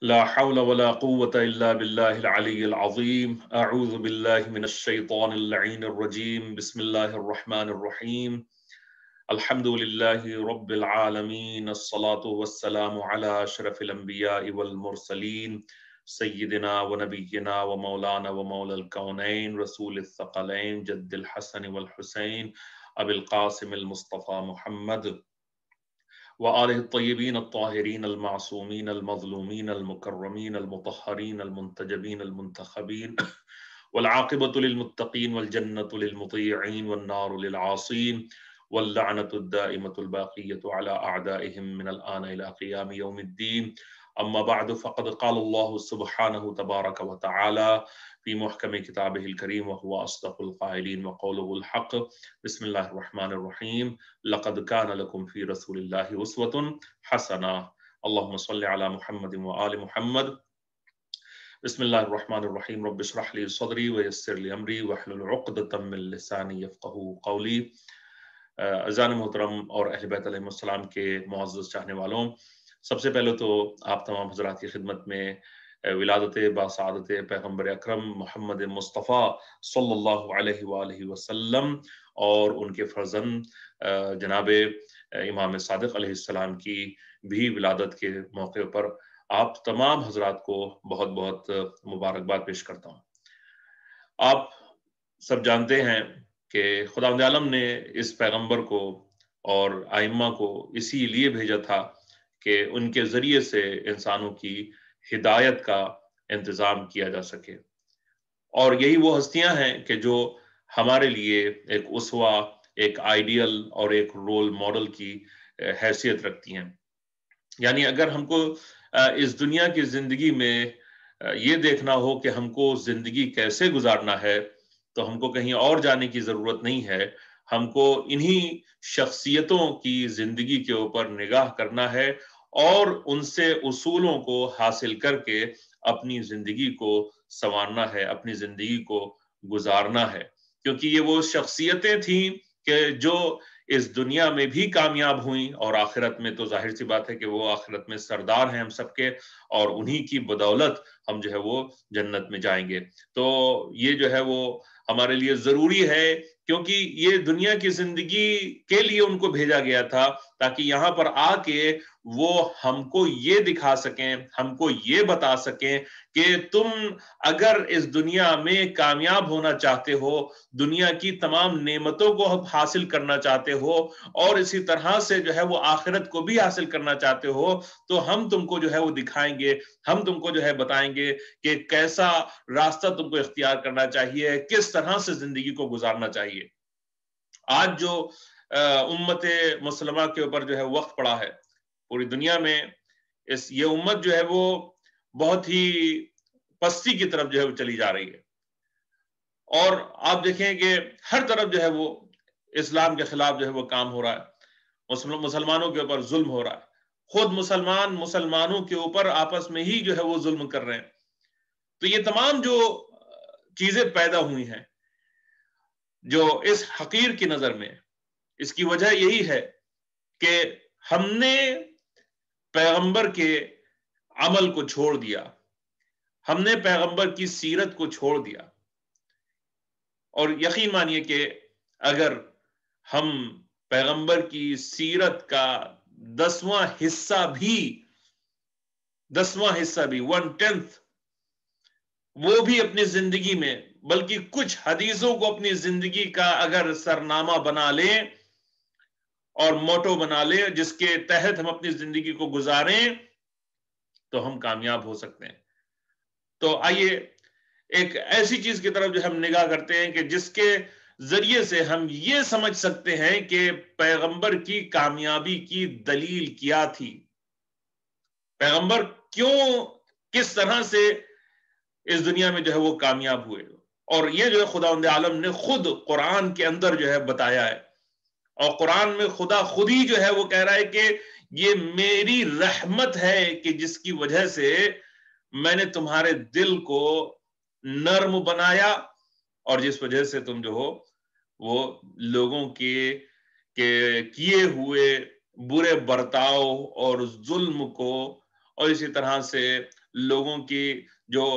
لا حول ولا قوة إلا بالله العلي العظيم. أعوذ بالله من الشيطان اللعين الرجيم. بسم الله الرحمن الرحيم. الحمد لله رب العالمين. الصلاة والسلام على أشرف الأنبياء والمرسلين سيدنا ونبينا ومولانا ومولى الكونين رسول الثقلين جد الحسن والحسين أبي القاسم المصطفى محمد وآله الطيبين الطاهرين المعصومين المظلومين المكرمين المطهرين المنتجبين المنتخبين والعاقبة للمتقين والجنة للمطيعين والنار للعاصين واللعنة الدائمة الباقية على أعدائهم من الآن إلى قيام يوم الدين. أما بعد، فقد قال الله سبحانه تبارك وتعالى في محكم كتابه الكريم وهو أصدق القائلين وقوله الحق. بسم الله الرحمن الرحيم. لقد كان لكم في رسول الله أسوة حسنة. اللهم صل على محمد وآل محمد. بسم الله الرحمن الرحيم. رب اشرح لي صدري ويسر لي أمري واحلل عقدة من لساني يفقهوا قولي. اذان محترم اور اہل بیت علیہ السلام کے معزز چاہنے والوں، سب سے پہلے تو آپ تمام حضرات کی خدمت میں ولادت باسعادت پیغمبر اکرم محمد مصطفیٰ صلی اللہ علیہ وآلہ وسلم اور ان کے فرزند جناب امام صادق علیہ السلام کی بھی ولادت کے موقع پر آپ تمام حضرات کو بہت بہت مبارکباد پیش کرتا ہوں۔ آپ سب جانتے ہیں کہ خداوند عالم نے اس پیغمبر کو اور ائمہ کو اسی لیے بھیجا تھا کہ ان کے ذریعے سے انسانوں کی ہدایت کا انتظام کیا جا سکے، اور یہی وہ ہستیاں ہیں کہ جو ہمارے لیے ایک اسوہ، ایک آئیڈیل اور ایک رول ماڈل کی حیثیت رکھتی ہیں۔ یعنی اگر ہم کو اس دنیا کی زندگی میں یہ دیکھنا ہو کہ ہم کو زندگی کیسے گزارنا ہے، تو ہم کو کہیں اور جانے کی ضرورت نہیں ہے، ہم کو انہی شخصیتوں کی زندگی کے اوپر نگاہ کرنا ہے اور ان سے اصولوں کو حاصل کر کے اپنی زندگی کو سنوارنا ہے، اپنی زندگی کو گزارنا ہے، کیونکہ یہ وہ شخصیتیں تھیں کہ جو اس دنیا میں بھی کامیاب ہوئیں، اور آخرت میں تو ظاہر سی بات ہے کہ وہ آخرت میں سردار ہیں ہم سب کے، اور انہی کی بدولت ہم جو ہے وہ جنت میں جائیں گے۔ تو یہ جو ہے وہ ہمارے لیے ضروری ہے، کیونکہ یہ دنیا کی زندگی کے لیے ان کو بھیجا گیا تھا تاکہ یہاں پر آ کے وہ ہم کو یہ دکھا سکیں، ہم کو یہ بتا سکیں کہ تم اگر اس دنیا میں کامیاب ہونا چاہتے ہو، دنیا کی تمام نعمتوں کو حاصل کرنا چاہتے ہو، اور اسی طرح سے جو ہے وہ آخرت کو بھی حاصل کرنا چاہتے ہو، تو ہم تم کو جو ہے وہ دکھائیں گے، ہم تم کو جو ہے بتائیں گے کہ کیسا راستہ تم کو اختیار کرنا چاہیے، کس طرح سے زندگی کو گزارنا چاہیے۔ آج جو امت مسلمہ کے اوپر جو ہے وقت پڑا ہے پوری دنیا میں، یہ امت جو ہے وہ بہت ہی پستی کی طرف جو ہے وہ چلی جا رہی ہے، اور آپ دیکھیں کہ ہر طرف جو ہے وہ اسلام کے خلاف جو ہے وہ کام ہو رہا ہے، مسلمانوں کے اوپر ظلم ہو رہا ہے، خود مسلمانوں کے اوپر آپس میں ہی جو ہے وہ ظلم کر رہے ہیں۔ تو یہ تمام جو چیزیں پیدا ہوئی ہیں جو اس حقیر کی نظر میں، اس کی وجہ یہی ہے کہ ہم نے پیغمبر کے عمل کو چھوڑ دیا، ہم نے پیغمبر کی سیرت کو چھوڑ دیا، اور یقین مانیے کہ اگر ہم پیغمبر کی سیرت کا 10واں حصہ بھی 1/10 وہ بھی اپنی زندگی میں، بلکہ کچھ حدیثوں کو اپنی زندگی کا اگر سرنامہ بنا لیں اور موٹو بنا لیں جس کے تحت ہم اپنی زندگی کو گزاریں، تو ہم کامیاب ہو سکتے ہیں۔ تو آئیے ایک ایسی چیز کی طرف جو ہم نگاہ کرتے ہیں کہ جس کے ذریعے سے ہم یہ سمجھ سکتے ہیں کہ پیغمبر کی کامیابی کی دلیل کیا تھی، پیغمبر کس طرح سے اس دنیا میں جو ہے وہ کامیاب ہوئے، اور یہ جو ہے خداوند عالم نے خود قرآن کے اندر جو ہے بتایا ہے، اور قرآن میں خدا خود ہی جو ہے وہ کہہ رہا ہے کہ یہ میری رحمت ہے کہ جس کی وجہ سے میں نے تمہارے دل کو نرم بنایا، اور جس وجہ سے تم جو ہو وہ لوگوں کے کیے ہوئے برے برتاؤ اور ظلم کو، اور اسی طرح سے لوگوں کی جو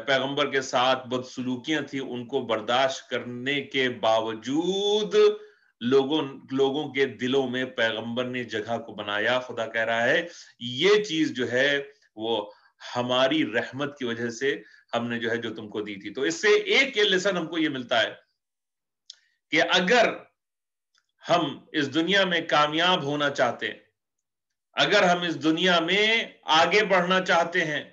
پیغمبر کے ساتھ بدسلوکیاں تھیں ان کو برداشت کرنے کے باوجود لوگوں کے دلوں میں پیغمبر نے جگہ کو بنایا. خدا کہہ رہا ہے یہ چیز جو ہے وہ ہماری رحمت کی وجہ سے ہم نے جو ہے جو تم کو دی تھی. تو اس سے ایک یہ لیسن ہم کو یہ ملتا ہے کہ اگر ہم اس دنیا میں کامیاب ہونا چاہتے ہیں, اگر ہم اس دنیا میں آگے بڑھنا چاہتے ہیں,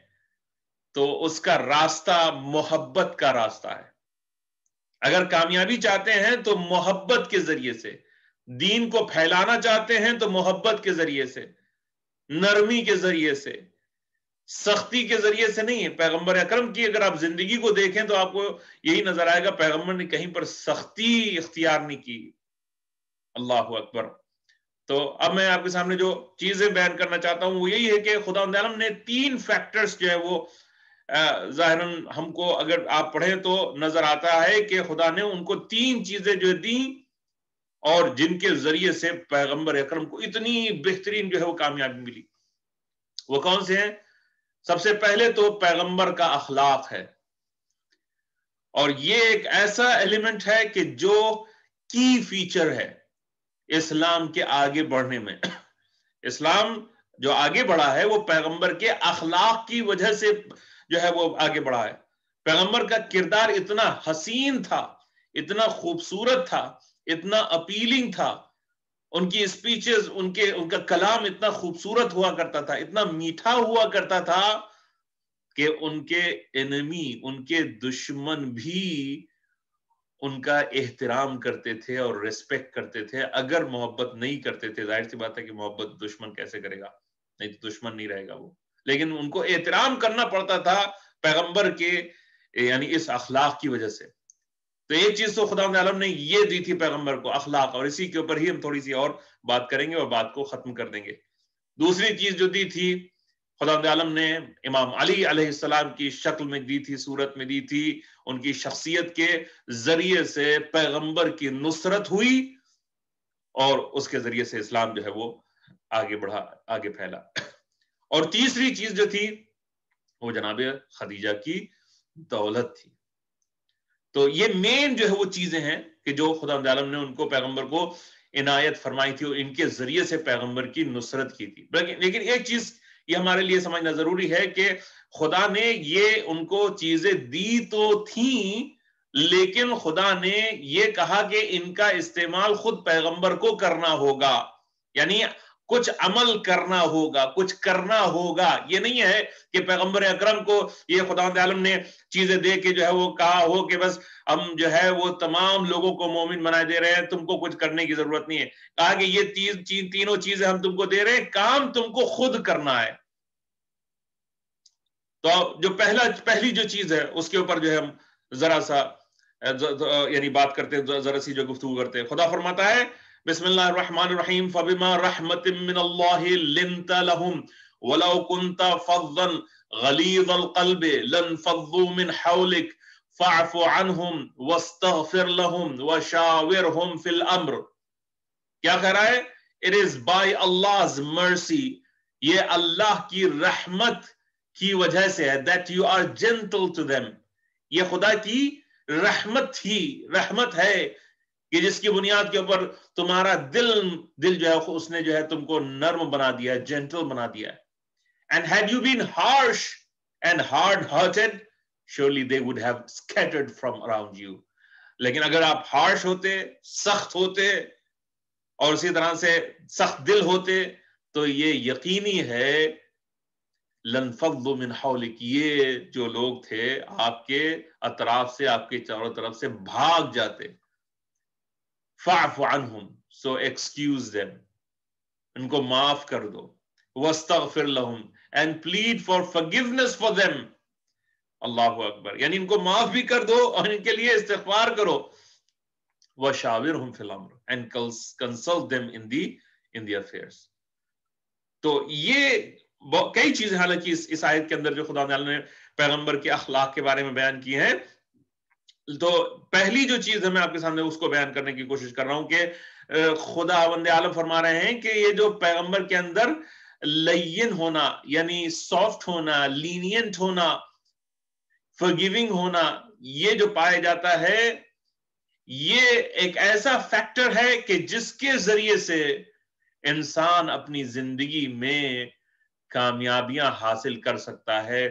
تو اس کا راستہ محبت کا راستہ ہے. اگر کامیابی چاہتے ہیں تو محبت کے ذریعے سے, دین کو پھیلانا چاہتے ہیں تو محبت کے ذریعے سے, نرمی کے ذریعے سے, سختی کے ذریعے سے نہیں ہے. پیغمبر اکرم کی اگر آپ زندگی کو دیکھیں تو آپ کو یہی نظر آئے گا پیغمبر نے کہیں پر سختی اختیار نہیں کی. اللہ اکبر. تو اب میں آپ کے سامنے جو چیزیں بیان کرنا چاہتا ہوں وہ یہی ہے کہ خداوند عالم نے 3 فیکٹرز جو ہے وہ ظاہراً ہم کو اگر آپ پڑھیں تو نظر آتا ہے کہ خدا نے ان کو 3 چیزیں جو دیں اور جن کے ذریعے سے پیغمبر اکرم کو اتنی بہترین جو ہے وہ کامیابی ملی. وہ کون سے ہیں؟ سب سے پہلے تو پیغمبر کا اخلاق ہے, اور یہ ایک ایسا ایلیمنٹ ہے کہ جو کی فیچر ہے اسلام کے آگے بڑھنے میں. اسلام جو آگے بڑھا ہے وہ پیغمبر کے اخلاق کی وجہ سے جو ہے وہ آگے بڑھا ہے. پیغمبر کا کردار اتنا حسین تھا, اتنا خوبصورت تھا, اتنا اپیلنگ تھا, ان کی اسپیچز ان کا کلام اتنا خوبصورت ہوا کرتا تھا, اتنا میٹھا ہوا کرتا تھا کہ ان کے انمی, ان کے دشمن بھی ان کا احترام کرتے تھے اور ریسپیکٹ کرتے تھے. اگر محبت نہیں کرتے تھے, ظاہر سی بات ہے کہ محبت دشمن کیسے کرے گا, نہیں تو دشمن نہیں رہے گا وہ, لیکن ان کو احترام کرنا پڑتا تھا پیغمبر کے یعنی اس اخلاق کی وجہ سے. تو ایک چیز تو خدا عالم نے یہ دی تھی پیغمبر کو, اخلاق, اور اسی کے اوپر ہی ہم تھوڑی سی اور بات کریں گے اور بات کو ختم کر دیں گے. دوسری چیز جو دی تھی خدا عالم نے امام علی علیہ السلام کی شکل میں دی تھی, صورت میں دی تھی. ان کی شخصیت کے ذریعے سے پیغمبر کی نصرت ہوئی اور اس کے ذریعے سے اسلام جو ہے وہ آگے بڑھا, آگے پھیلا. اور تیسری چیز جو تھی وہ جناب خدیجہ کی دولت تھی. تو یہ مین جو ہے وہ چیزیں ہیں کہ جو خدا عالم نے ان کو پیغمبر کو عنایت فرمائی تھی اور ان کے ذریعے سے پیغمبر کی نصرت کی تھی. لیکن ایک چیز یہ ہمارے لیے سمجھنا ضروری ہے کہ خدا نے یہ ان کو چیزیں دی تو تھیں, لیکن خدا نے یہ کہا کہ ان کا استعمال خود پیغمبر کو کرنا ہوگا, یعنی کچھ عمل کرنا ہوگا, کچھ کرنا ہوگا. یہ نہیں ہے کہ پیغمبر اکرم کو یہ خداوند عالم نے چیزیں دے کے جو ہے وہ کہا ہو کہ بس ہم جو ہے وہ تمام لوگوں کو مومن بنا دے رہے ہیں, تم کو کچھ کرنے کی ضرورت نہیں ہے. کہا کہ یہ تینوں چیزیں ہم تم کو دے رہے ہیں, کام تم کو خود کرنا ہے. تو جو پہلی جو چیز ہے اس کے اوپر جو ہے ہم ذرا سا یعنی بات کرتے ہیں, ذرا سی جو گفتگو کرتے ہیں. خدا فرماتا ہے بسم اللہ الرحمن الرحیم فبما رحمت من اللہ لنت لهم ولو كنت فظا غلیظ القلب لانفضوا من حولك فاعف عنهم واستغفر لهم وشاورهم في الامر. کیا کہہ رہا ہے؟ It is by Allah's mercy, یہ اللہ کی رحمت کی وجہ سے ہے, that you are gentle to them. یہ خدا کی رحمت ہے کہ جس کی بنیاد کے اوپر تمہارا دل جو ہے اس نے جو ہے تم کو نرم بنا دیا ہے, جینٹل بنا دیا ہے. And had you been harsh and hard-hearted, surely they would have scattered from around you. لیکن اگر آپ ہارش ہوتے, سخت ہوتے اور اسی طرح سے سخت دل ہوتے تو یہ یقینی ہے لنفضوا من حولک, یہ جو لوگ تھے آپ کے اطراف سے, آپ کے چاروں طرف سے بھاگ جاتے. فاعف عنہم, so excuse them, ان کو معاف کر دو. واستغفر لہم, and plead for forgiveness for them. اللہ اکبر, یعنی ان کو معاف بھی کر دو اور ان کے لیے استغفار کرو. وشاورہم فی الامر, and consult them in the affairs. تو یہ کئی چیزیں حالانکہ اس آیت کے اندر جو خدا تعالیٰ نے پیغمبر کے اخلاق کے بارے میں بیان کی ہیں, تو پہلی جو چیز ہے میں آپ کے سامنے اس کو بیان کرنے کی کوشش کر رہا ہوں کہ خداوند عالم فرما رہے ہیں کہ یہ جو پیغمبر کے اندر لین ہونا یعنی سافٹ ہونا، لینینٹ ہونا، forgiving ہونا، یہ جو پایا جاتا ہے یہ ایک ایسا فیکٹر ہے کہ جس کے ذریعے سے انسان اپنی زندگی میں کامیابیاں حاصل کر سکتا ہے،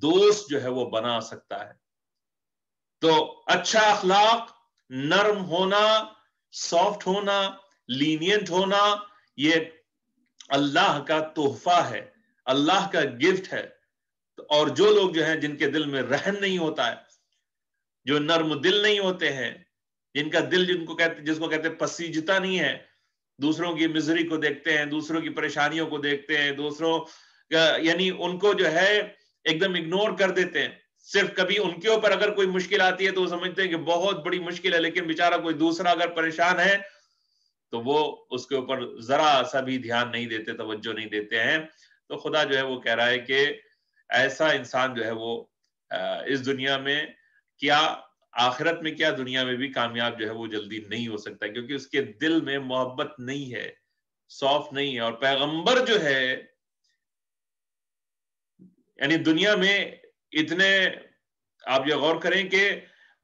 دوست جو ہے وہ بنا سکتا ہے۔ تو اچھا اخلاق، نرم ہونا، سافٹ ہونا، لینینٹ ہونا، یہ اللہ کا تحفہ ہے، اللہ کا گفٹ ہے۔ اور جو لوگ جو ہیں جن کے دل میں رحم نہیں ہوتا ہے، جو نرم دل نہیں ہوتے ہیں، جن کا دل جس کو کہتے ہیں پسیجتا نہیں ہے، دوسروں کی مزری کو دیکھتے ہیں، دوسروں کی پریشانیوں کو دیکھتے ہیں، دوسروں یعنی ان کو جو ہے ایک دم اگنور کر دیتے ہیں، صرف کبھی ان کے اوپر اگر کوئی مشکل آتی ہے تو وہ سمجھتے ہیں کہ بہت بڑی مشکل ہے، لیکن بیچارہ کوئی دوسرا اگر پریشان ہے تو وہ اس کے اوپر ذرا سا بھی دھیان نہیں دیتے، توجہ نہیں دیتے ہیں۔ تو خدا جو ہے وہ کہہ رہا ہے کہ ایسا انسان جو ہے وہ اس دنیا میں کیا، آخرت میں کیا، دنیا میں بھی کامیاب جو ہے وہ جلدی نہیں ہو سکتا، کیونکہ اس کے دل میں محبت نہیں ہے، سافٹ نہیں ہے۔ اور پیغمبر جو ہے یعنی دنیا میں اتنے، آپ یہ غور کریں کہ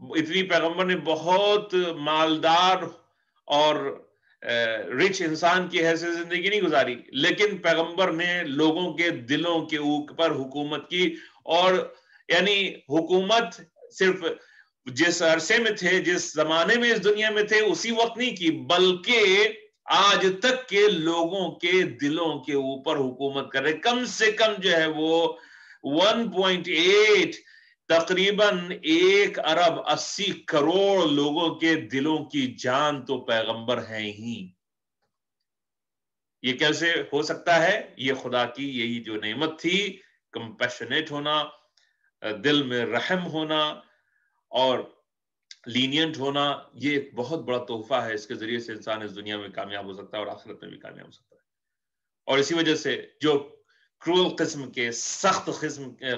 اتنی پیغمبر نے بہت مالدار اور رچ انسان کی حیثیت زندگی نہیں گزاری، لیکن پیغمبر نے لوگوں کے دلوں کے اوپر حکومت کی، اور یعنی حکومت صرف جس عرصے میں تھے، جس زمانے میں اس دنیا میں تھے اسی وقت نہیں کی، بلکہ آج تک کے لوگوں کے دلوں کے اوپر حکومت کر رہے۔ کم سے کم جو ہے وہ 1.8 تقریباً 1.80 کروڑ لوگوں کے دلوں کی جان تو پیغمبر ہیں ہی۔ یہ کیسے ہو سکتا ہے؟ یہ خدا کی یہی جو نعمت تھی، کمپیشنیٹ ہونا، دل میں رحم ہونا اور لینینٹ ہونا، یہ ایک بہت بڑا تحفہ ہے۔ اس کے ذریعے سے انسان اس دنیا میں کامیاب ہو سکتا ہے اور آخرت میں بھی کامیاب ہو سکتا ہے۔ اور اسی وجہ سے جو کرول قسم کے، سخت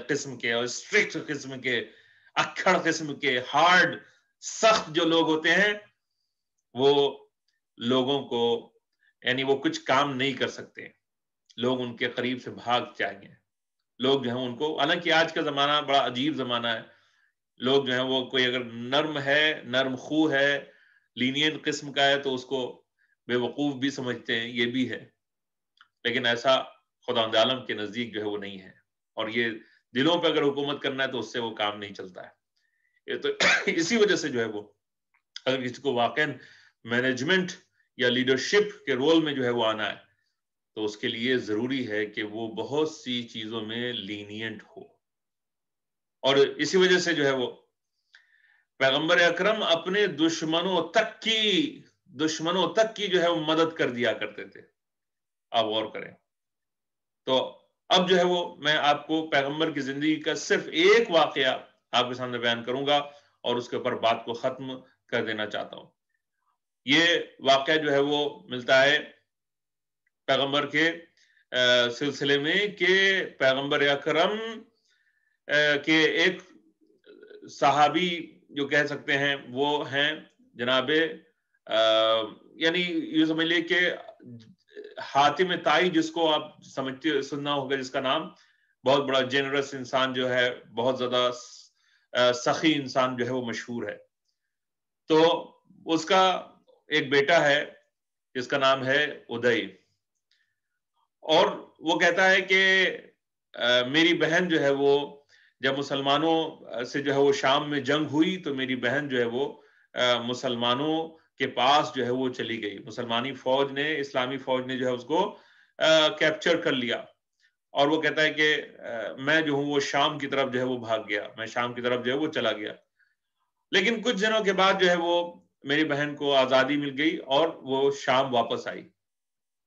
قسم کے اور اسٹرکٹ قسم کے، اکھڑ قسم کے، ہارڈ سخت جو لوگ ہوتے ہیں، وہ لوگوں کو یعنی وہ کچھ کام نہیں کر سکتے، لوگ ان کے قریب سے بھاگ جائیں گے، لوگ جو ہیں ان کو، حالانکہ آج کا زمانہ بڑا عجیب زمانہ ہے، لوگ جو ہیں وہ کوئی اگر نرم ہے، نرم خو ہے، لینین قسم کا ہے تو اس کو بے وقوف بھی سمجھتے ہیں، یہ بھی ہے، لیکن ایسا خداوند عالم کے نزدیک جو ہے وہ نہیں ہے۔ اور یہ دلوں پہ اگر حکومت کرنا ہے تو اس سے وہ کام نہیں چلتا ہے۔ تو اسی وجہ سے جو ہے وہ اگر کسی کو واقعاً مینجمنٹ یا لیڈرشپ کے رول میں جو ہے وہ آنا ہے تو اس کے لیے ضروری ہے کہ وہ بہت سی چیزوں میں لینینٹ ہو۔ اور اسی وجہ سے جو ہے وہ پیغمبر اکرم اپنے دشمنوں تک کی جو ہے وہ مدد کر دیا کرتے تھے۔ آپ غور کریں تو اب جو ہے وہ میں آپ کو پیغمبر کی زندگی کا صرف ایک واقعہ آپ کے سامنے بیان کروں گا اور اس کے اوپر بات کو ختم کر دینا چاہتا ہوں۔ یہ واقعہ جو ہے وہ ملتا ہے پیغمبر کے سلسلے میں کہ پیغمبر اکرم کے ایک صحابی جو کہہ سکتے ہیں وہ ہیں جناب یعنی یہ سمجھ لیں کہ حاتم طائی، جس کو آپ سمجھتے سننا ہوگا، جس کا نام، بہت بڑا جنرس انسان جو ہے، بہت زیادہ سخی انسان جو ہے وہ مشہور ہے۔ تو اس کا ایک بیٹا ہے جس کا نام ہے ادئی، اور وہ کہتا ہے کہ میری بہن جو ہے وہ جب مسلمانوں سے جو ہے وہ شام میں جنگ ہوئی تو میری بہن جو ہے وہ مسلمانوں کے پاس جو ہے وہ چلی گئی، مسلمانی فوج نے، اسلامی فوج نے جو ہے اس کو کیپچر کر لیا، اور وہ کہتا ہے کہ میں جو ہوں وہ شام کی طرف جو ہے وہ بھاگ گیا، میں شام کی طرف جو ہے وہ چلا گیا، لیکن کچھ دنوں کے بعد جو ہے وہ میری بہن کو آزادی مل گئی اور وہ شام واپس آئی،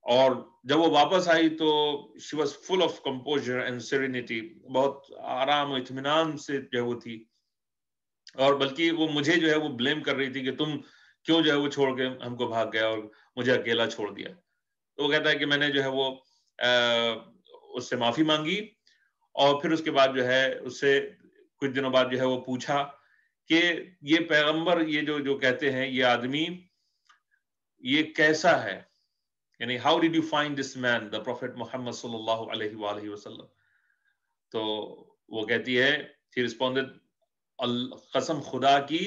اور جب وہ واپس آئی تو she was full of composure and serenity، بہت آرام و اطمینان سے جو ہے وہ تھی، اور بلکہ وہ مجھے جو ہے وہ بلیم کر رہی تھی کہ تم کیوں جو ہے وہ چھوڑ کے ہم کو بھاگ گیا اور مجھے اکیلا چھوڑ دیا۔ تو وہ کہتا ہے کہ میں نے جو ہے وہ اس سے معافی مانگی، اور پھر اس کے بعد جو ہے اس سے کچھ دنوں بعد جو ہے وہ پوچھا کہ یہ پیغمبر، یہ جو کہتے ہیں یہ آدمی یہ کیسا ہے، یعنی how did you find this man, the Prophet Muhammad sallallahu alaihi wa alihi wasallam. تو وہ کہتی ہے she responded, قسم خدا کی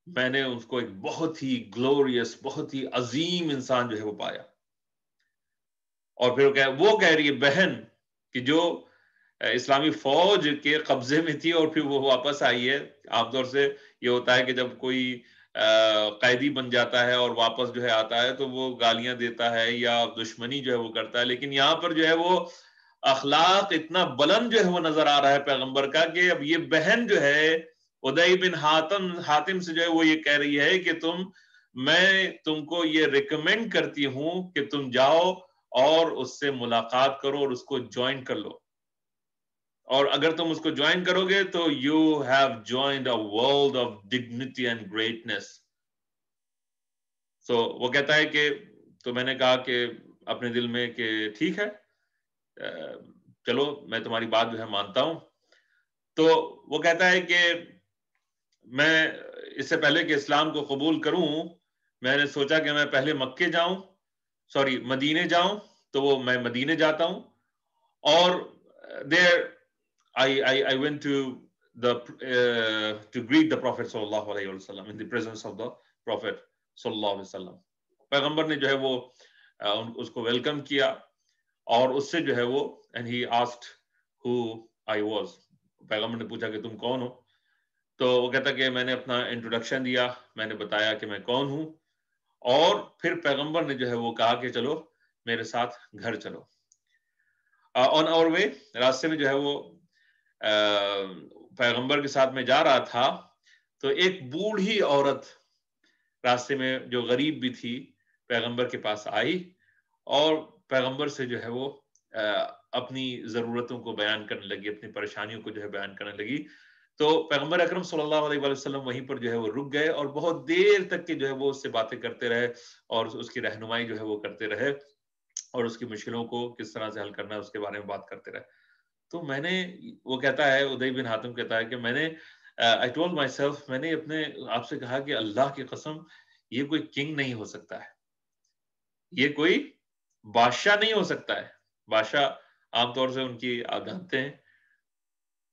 میں نے اس کو ایک بہت ہی گلوریس بہت ہی عظیم انسان جو ہے وہ پایا. اور پھر وہ کہہ رہی ہے بہن کہ جو اسلامی فوج کے قبضے میں تھی اور پھر وہ واپس آئی ہے. عام طور سے یہ ہوتا ہے کہ جب کوئی قیدی بن جاتا ہے اور واپس جو ہے آتا ہے تو وہ گالیاں دیتا ہے یا دشمنی جو ہے وہ کرتا ہے, لیکن یہاں پر جو ہے وہ اخلاق اتنا بلند جو ہے وہ نظر آ رہا ہے پیغمبر کا کہ اب یہ بہن جو ہے ادئی بن حاتم سے جو ہے وہ یہ کہہ رہی ہے کہ میں تم کو یہ ریکمینڈ کرتی ہوں کہ تم جاؤ اور اس سے ملاقات کرو اور اس کو جوائن کر لو, اور اگر تم اس کو جوائن کرو گے تو you have joined a world of dignity and greatness. So وہ کہتا ہے کہ تو میں نے کہا کہ اپنے دل میں کہ ٹھیک ہے چلو میں تمہاری بات جو ہے مانتا ہوں. تو وہ کہتا ہے کہ میں اس سے پہلے کہ اسلام کو قبول کروں میں نے سوچا کہ میں پہلے مکے جاؤں مدینے جاؤں, تو وہ میں مدینے جاتا ہوں اور there I went to greet the Prophet sallallahu alayhi wa sallam in the presence of the Prophet sallallahu alayhi wa sallam. پیغمبر نے جو ہے وہ اس کو ویلکم کیا اور اس سے جو ہے وہ and he asked who I was. پیغمبر نے پوچھا کہ تم کون ہو, تو وہ کہتا کہ میں نے اپنا انٹروڈکشن دیا, میں نے بتایا کہ میں کون ہوں, اور پھر پیغمبر نے جو ہے وہ کہا کہ چلو میرے ساتھ گھر چلو. آن آور وے راستے میں جو ہے وہ پیغمبر کے ساتھ میں جا رہا تھا تو ایک بوڑھی عورت راستے میں جو غریب بھی تھی پیغمبر کے پاس آئی اور پیغمبر سے جو ہے وہ اپنی ضرورتوں کو بیان کرنے لگی, اپنی پریشانیوں کو جو ہے بیان کرنے لگی. تو پیغمبر اکرم صلی اللہ علیہ وسلم وہیں پر جو ہے وہ رک گئے اور بہت دیر تک کے جو ہے وہ اس سے باتیں کرتے رہے اور اس کی رہنمائی جو ہے وہ کرتے رہے اور اس کی مشکلوں کو کس طرح سے حل کرنا ہے اس کے بارے میں بات کرتے رہے. تو میں نے وہ کہتا ہے ادئی بن حاتم کہتا ہے کہ میں نے I told myself میں نے اپنے آپ سے کہا کہ اللہ کی قسم یہ کوئی کنگ نہیں ہو سکتا ہے, یہ کوئی بادشاہ نہیں ہو سکتا ہے. بادشاہ عام طور سے ان کی آپ جانتے ہیں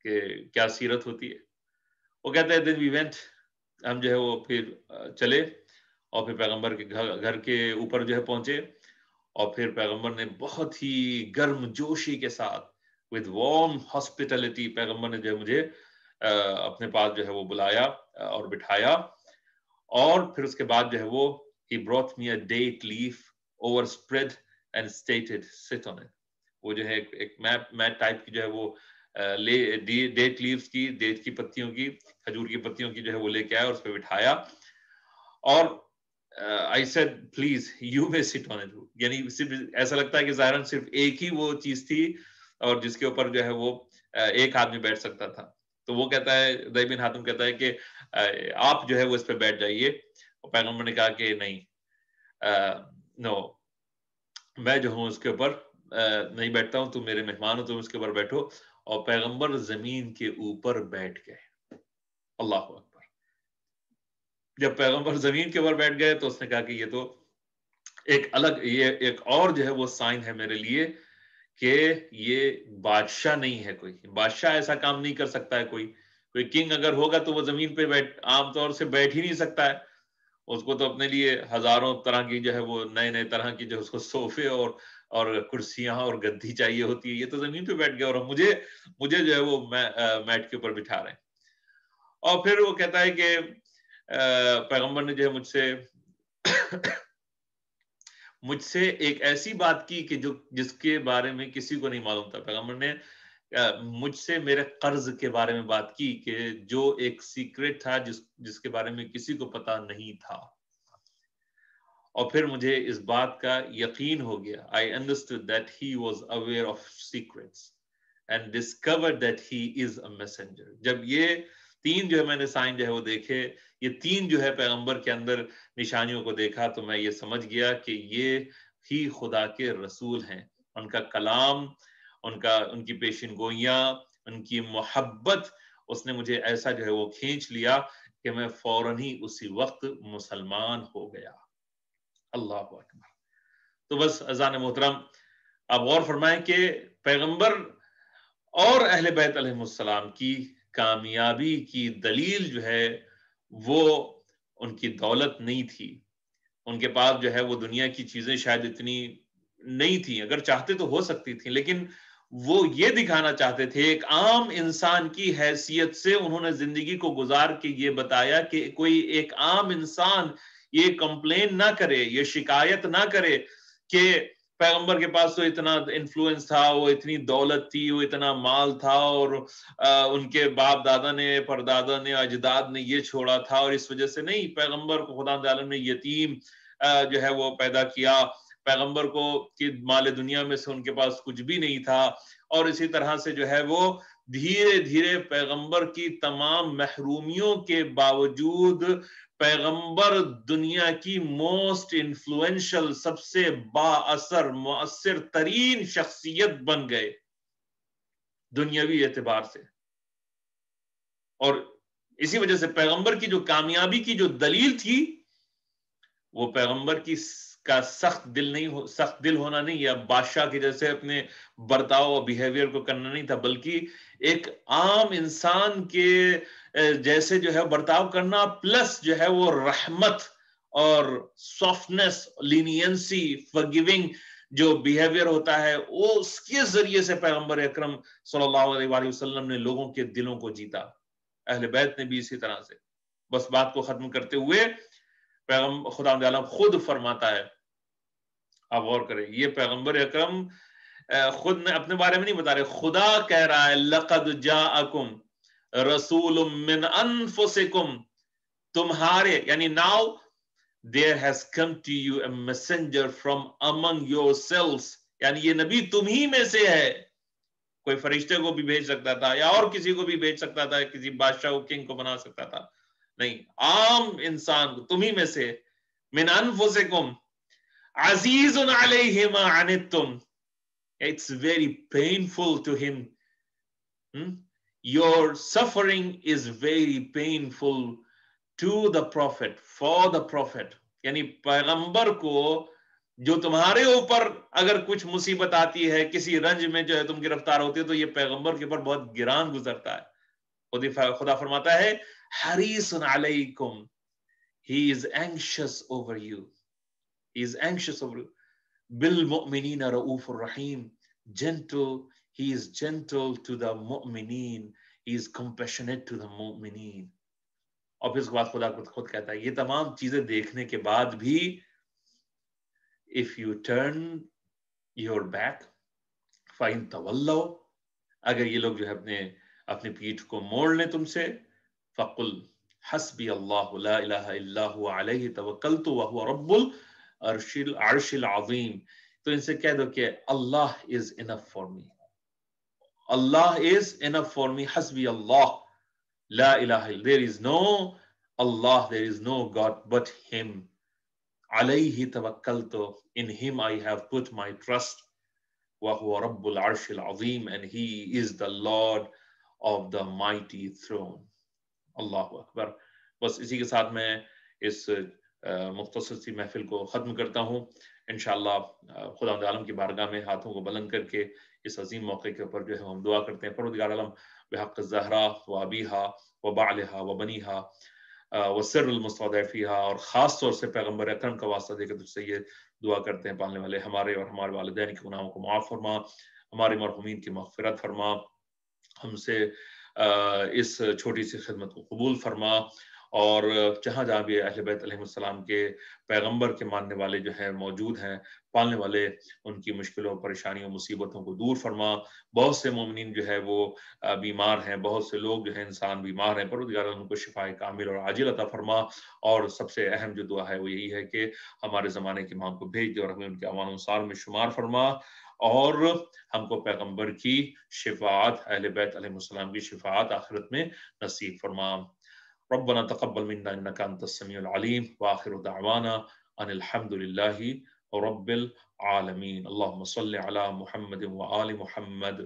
کہ کیا سیرت ہوتی ہے. وہ کہتے ہیں then we went, ہم جو ہے وہ پھر چلے اور پھر پیغمبر کے گھر کے اوپر جو ہے پہنچے اور پھر پیغمبر نے بہت ہی گرم جوشی کے ساتھ with warm hospitality پیغمبر نے جو ہے مجھے اپنے پاس جو ہے وہ بلایا اور بٹھایا, اور پھر اس کے بعد جو ہے وہ he brought me a date leaf overspread and stated sit on it. وہ جو ہے ایک میٹ ٹائپ کی جو ہے وہ ڈیٹ لیوز کی, ڈیٹ کی پتیوں کی, کھجور کی پتیوں کی جو ہے وہ لے کے آیا اور اس پہ بٹھایا اور I said please you may sit on it. یعنی صرف ایسا لگتا ہے کہ ظاہراً صرف ایک ہی وہ چیز تھی اور جس کے اوپر جو ہے وہ ایک آدمی بیٹھ سکتا تھا. تو وہ کہتا ہے ادئی بن حاتم کہتا ہے کہ آپ جو ہے وہ اس پہ بیٹھ جائیے. اور پیغمبر نے کہا کہ نہیں نو میں جو ہوں اس کے اوپر نہیں بیٹھتا ہوں, تم میرے مہمان ہو, تم اس کے اوپر بیٹھو. اور پیغمبر زمین کے اوپر بیٹھ گئے. اللہ اکبر. جب پیغمبر زمین کے اوپر بیٹھ گئے تو اس نے کہا کہ یہ تو ایک الگ, یہ ایک اور جو ہے وہ سائن ہے میرے لیے کہ یہ بادشاہ نہیں ہے. کوئی بادشاہ ایسا کام نہیں کر سکتا ہے. کوئی کنگ اگر ہوگا تو وہ زمین پہ عام طور سے بیٹھ ہی نہیں سکتا ہے. اس کو تو اپنے لیے ہزاروں طرح کی جو ہے وہ نئے طرح کی جو اس کو صوفے اور کرسیاں اور گدی چاہیے ہوتی ہے. یہ تو زمین پہ بیٹھ گیا اور مجھے جو ہے وہ میٹ کے اوپر بٹھا رہے ہیں. اور پھر وہ کہتا ہے کہ پیغمبر نے جو ہے مجھ سے ایک ایسی بات کی کہ جس کے بارے میں کسی کو نہیں معلوم تھا. پیغمبر نے مجھ سے میرے قرض کے بارے میں بات کی کہ جو ایک سیکرٹ تھا جس کے بارے میں کسی کو پتا نہیں تھا. اور پھر مجھے اس بات کا یقین ہو گیا. I understood that he was aware of secrets and discovered that he is a messenger. جب یہ تین جو ہے میں نے سائن جو ہے وہ دیکھے, یہ تین جو ہے پیغمبر کے اندر نشانیوں کو دیکھا, تو میں یہ سمجھ گیا کہ یہ ہی خدا کے رسول ہیں. ان کا کلام, ان کی پیشن گوئیاں, ان کی محبت, اس نے مجھے ایسا جو ہے وہ کھینچ لیا کہ میں فوراً ہی اسی وقت مسلمان ہو گیا. اللہ اکبر. تو بس اذان محترم آپ غور فرمائیں کہ پیغمبر اور اہل بیت علیہ السلام کی کامیابی کی دلیل جو ہے وہ ان کی دولت نہیں تھی. ان کے پاس جو ہے وہ دنیا کی چیزیں شاید اتنی نہیں تھیں، اگر چاہتے تو ہو سکتی تھیں، لیکن وہ یہ دکھانا چاہتے تھے ایک عام انسان کی حیثیت سے. انہوں نے زندگی کو گزار کے یہ بتایا کہ کوئی ایک عام انسان یہ کمپلین نہ کرے، یہ شکایت نہ کرے کہ پیغمبر کے پاس تو اتنا انفلوئنس تھا، وہ اتنی دولت تھی، وہ اتنا مال تھا، اور ان کے باپ دادا نے، پردادا نے، اجداد نے یہ چھوڑا تھا، اور اس وجہ سے نہیں. پیغمبر کو خدا تعالیٰ نے یتیم جو ہے وہ پیدا کیا. پیغمبر کو کہ مال دنیا میں سے ان کے پاس کچھ بھی نہیں تھا، اور اسی طرح سے جو ہے وہ دھیرے دھیرے پیغمبر کی تمام محرومیوں کے باوجود پیغمبر دنیا کی موسٹ انفلوئنشل، سب سے با اثر مؤثر ترین شخصیت بن گئے دنیاوی اعتبار سے. اور اسی وجہ سے پیغمبر کی جو کامیابی کی جو دلیل تھی وہ پیغمبر کی کا سخت دل ہونا نہیں، یا بادشاہ کے جیسے اپنے برتاؤ اور بیہیویئر کو کرنا نہیں تھا، بلکہ ایک عام انسان کے جیسے جو ہے برتاؤ کرنا، پلس جو ہے وہ رحمت اور سافٹنس، لینینسی، فرگیونگ جو بیہیویئر ہوتا ہے، وہ اس کے ذریعے سے پیغمبر اکرم صلی اللہ علیہ وآلہ وسلم نے لوگوں کے دلوں کو جیتا. اہل بیت نے بھی اسی طرح سے. بس بات کو ختم کرتے ہوئے پیغمبر خدا تعالیٰ خود فرماتا ہے، آپ غور کریں، یہ پیغمبر اکرم خود نے اپنے بارے میں نہیں بتا رہے، خدا کہہ رہا ہے لقد جاءکم رسول من انفسکم، تمہارے یعنی now there has come to you a messenger from among yourselves، یعنی یہ نبی تم ہی میں سے ہے. کوئی فرشتے کو بھی بھیج سکتا تھا، یا اور کسی کو بھی بھیج سکتا تھا، کسی بادشاہ کو، کنگ کو بنا سکتا تھا، نہیں، عام انسان کو، تم ہی میں سے. من انفسکم عزیز علیہ ما عنتم، it's very painful to him. Your suffering is very painful to the prophet, for the prophet. یعنی پیغمبر کو جو تمہارے اوپر اگر کچھ مصیبت آتی ہے، کسی رنج میں جو ہے تم گرفتار ہوتے ہو، تو یہ پیغمبر کے اوپر بہت گران گزرتا ہے. خدا فرماتا ہے حریص علیکم، he is anxious over you، he is anxious over you. بالمؤمنین رؤوف الرحیم، gentle، he is gentle to the مؤمنین، he is compassionate to the مؤمنین. اور پھر اس کے بعد خدا خود کہتا ہے یہ تمام چیزیں دیکھنے کے بعد بھی if you turn your back فَإِن تَوَلَّوْا، اگر یہ لوگ جو ہے اپنے پیٹھ کو موڑ لیں تم سے، فَقُلْ حَسْبِيَ اللَّهُ لَا إِلَهَ إِلَّا هُوَ عَلَيْهِ تَوَكَّلْتُ وَهُوَ رَبُّ الْعَرْشِ الْعَظِيمِ. تو ان سے کہہ دو کہ اللہ is enough for me، Allah is enough for me، حسبی اللہ لا الہ، there is no Allah, there is no God but him، علیہ توکلت، in him I have put my trust، وَهُوَ رَبُّ الْعَرْشِ الْعَظِيمِ، and he is the Lord of the mighty throne. اللہ اکبر. بس اسی کے ساتھ میں اس مختصر سی محفل کو ختم کرتا ہوں. انشاءاللہ خدا عالم کی بارگاہ میں ہاتھوں کو بلند کر کے اس عظیم موقع کے اوپر جو ہے ہم دعا کرتے ہیں، پروردگار عالم بحق الزہرا و ابیہا و بعلہا و بنیہا و سر المستودع فیہا، اور خاص طور سے پیغمبر اکرم کا واسطہ دے کر تجھ سے یہ دعا کرتے ہیں، پالنے والے ہمارے اور ہمارے والدین کے گناہوں کو معاف فرما، ہمارے مرحومین کی مغفرت فرما، ہم سے اس چھوٹی سی خدمت کو قبول فرما، اور جہاں جہاں بھی اہل بیت علیہ السلام کے پیغمبر کے ماننے والے جو ہیں موجود ہیں، پالنے والے، ان کی مشکلوں، پریشانیوں، مصیبتوں کو دور فرما. بہت سے مومنین جو ہے وہ بیمار ہیں، بہت سے لوگ جو ہیں انسان بیمار ہیں، پروردگار ان کو شفاء کامل اور عاجل عطا فرما. اور سب سے اہم جو دعا ہے وہ یہی ہے کہ ہمارے زمانے کے امام کو بھیج دے اور ہمیں ان کے اعوان انصار میں شمار فرما، اور ہم کو پیغمبر کی شفاعت، اہل بیت علیہ السلام کی شفاعت آخرت میں نصیب فرما. ربنا تقبل منا انك انت السميع العليم، واخر دعوانا ان الحمد لله رب العالمين. اللهم صل على محمد وآل محمد.